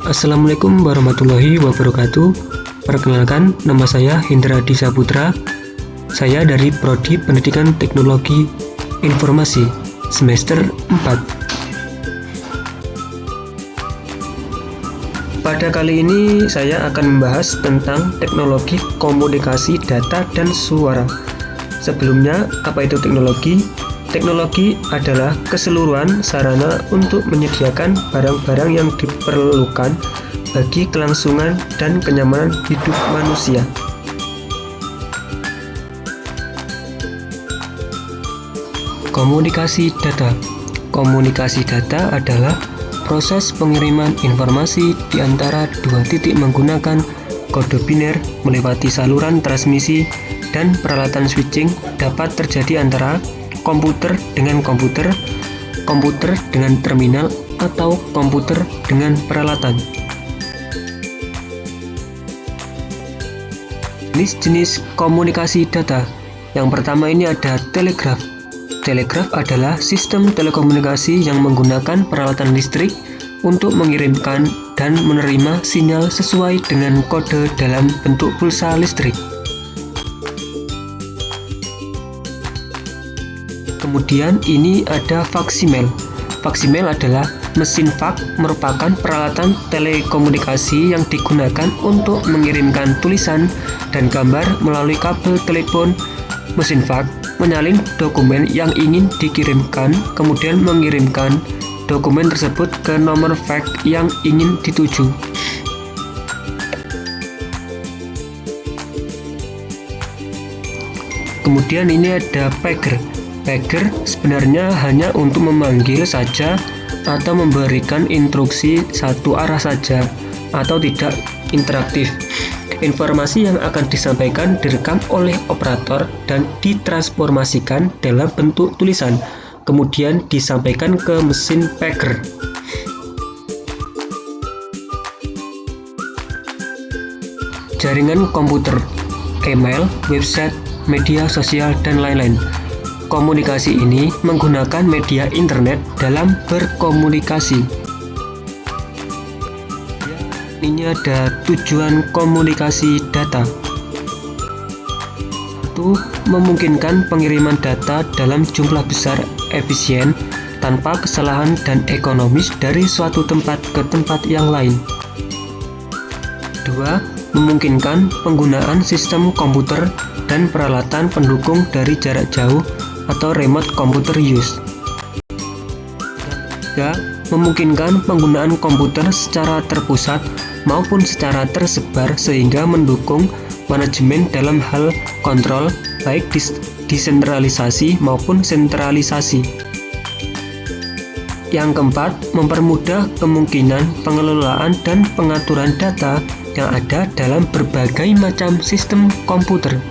Assalamualaikum warahmatullahi wabarakatuh. Perkenalkan, nama saya Hendra Disa Putra. Saya dari Prodi Pendidikan Teknologi Informasi semester 4. Pada kali ini saya akan membahas tentang teknologi komunikasi data dan suara. Sebelumnya, apa itu teknologi? Teknologi adalah keseluruhan sarana untuk menyediakan barang-barang yang diperlukan bagi kelangsungan dan kenyamanan hidup manusia. Komunikasi data. Komunikasi data adalah proses pengiriman informasi di antara dua titik menggunakan kode biner melewati saluran transmisi dan peralatan switching dapat terjadi antara komputer dengan komputer, komputer dengan terminal, atau komputer dengan peralatan. Jenis-jenis komunikasi data. Yang pertama ini ada telegraf. Telegraf adalah sistem telekomunikasi yang menggunakan peralatan listrik untuk mengirimkan dan menerima sinyal sesuai dengan kode dalam bentuk pulsa listrik. Kemudian ini ada faksimil. Faksimil adalah mesin fax, merupakan peralatan telekomunikasi yang digunakan untuk mengirimkan tulisan dan gambar melalui kabel telepon. Mesin fax menyalin dokumen yang ingin dikirimkan, kemudian mengirimkan dokumen tersebut ke nomor fax yang ingin dituju. Kemudian ini ada pager. Pager sebenarnya hanya untuk memanggil saja atau memberikan instruksi satu arah saja atau tidak interaktif. Informasi yang akan disampaikan direkam oleh operator dan ditransformasikan dalam bentuk tulisan, kemudian disampaikan ke mesin pager. Jaringan komputer, email, website, media sosial, dan lain-lain. Komunikasi ini menggunakan media internet dalam berkomunikasi. Ini ada tujuan komunikasi data. 1. Memungkinkan pengiriman data dalam jumlah besar, efisien, tanpa kesalahan dan ekonomis dari suatu tempat ke tempat yang lain. 2. Memungkinkan penggunaan sistem komputer dan peralatan pendukung dari jarak jauh atau remote computer use. 3. Memungkinkan penggunaan komputer secara terpusat maupun secara tersebar sehingga mendukung manajemen dalam hal kontrol baik desentralisasi maupun sentralisasi. Yang keempat, mempermudah kemungkinan pengelolaan dan pengaturan data yang ada dalam berbagai macam sistem komputer.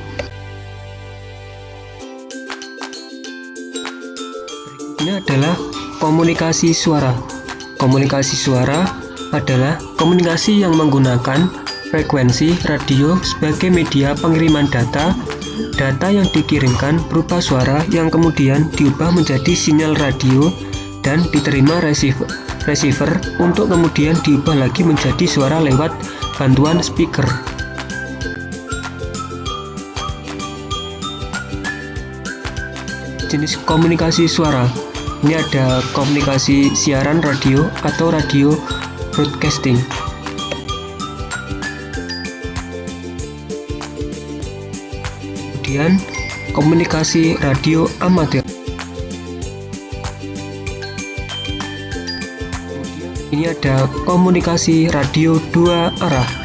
Ini adalah komunikasi suara. Komunikasi suara adalah komunikasi yang menggunakan frekuensi radio sebagai media pengiriman data. Data yang dikirimkan berupa suara yang kemudian diubah menjadi sinyal radio dan diterima receiver untuk kemudian diubah lagi menjadi suara lewat bantuan speaker. Jenis komunikasi suara. Ini ada komunikasi siaran radio atau radio broadcasting. Kemudian komunikasi radio amatir. Ini ada komunikasi radio dua arah.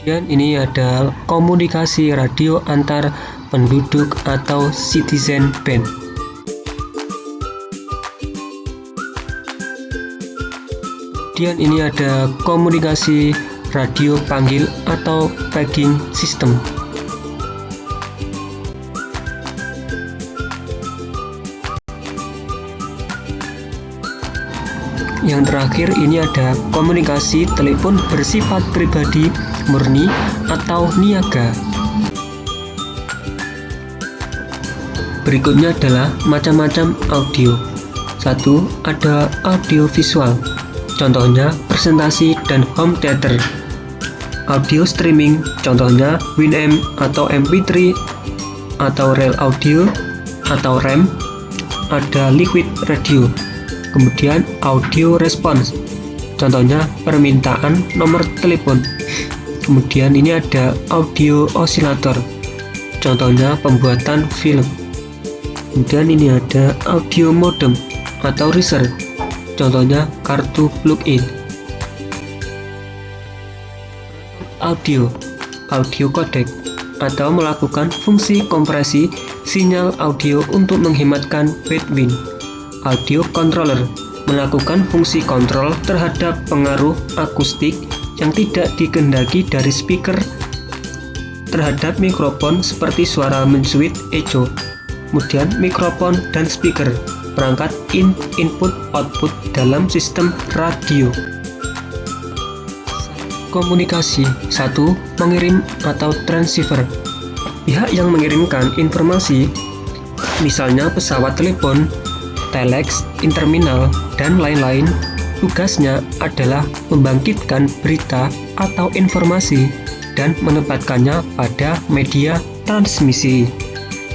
Kemudian ini ada komunikasi radio antar penduduk atau citizen band. Kemudian ini ada komunikasi radio panggil atau paging system. Yang terakhir ini ada komunikasi telepon bersifat pribadi murni atau niaga. Berikutnya adalah macam-macam audio. 1. Ada audio visual, contohnya presentasi dan home theater. Audio streaming, contohnya Winamp atau MP3 atau Rail Audio atau RAM. Ada liquid radio. Kemudian audio response, contohnya permintaan nomor telepon. Kemudian ini ada audio oscillator, contohnya pembuatan film. Kemudian ini ada audio modem atau riser, contohnya kartu plug-in. Audio codec atau melakukan fungsi kompresi sinyal audio untuk menghematkan bandwidth. Audio controller melakukan fungsi kontrol terhadap pengaruh akustik yang tidak dikehendaki dari speaker terhadap mikrofon seperti suara mensuit echo. Kemudian mikrofon dan speaker, perangkat input output dalam sistem radio. Komunikasi. 1. Mengirim atau transceiver. Pihak yang mengirimkan informasi, misalnya pesawat telepon, telex, interminal, dan lain-lain, tugasnya adalah membangkitkan berita atau informasi dan menempatkannya pada media transmisi.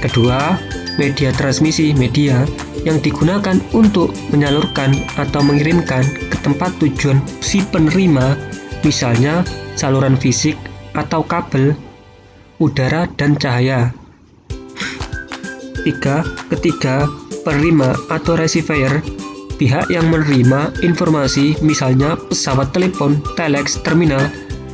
Kedua, media transmisi media yang digunakan untuk menyalurkan atau mengirimkan ke tempat tujuan si penerima, misalnya saluran fisik atau kabel, udara dan cahaya. Ketiga, penerima atau receiver, pihak yang menerima informasi, misalnya pesawat telepon, telex, terminal,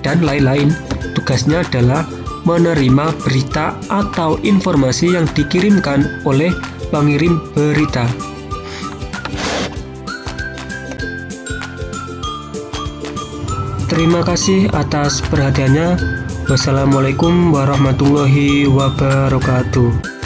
dan lain-lain, tugasnya adalah menerima berita atau informasi yang dikirimkan oleh pengirim berita. Terima kasih atas perhatiannya. Wassalamualaikum warahmatullahi wabarakatuh.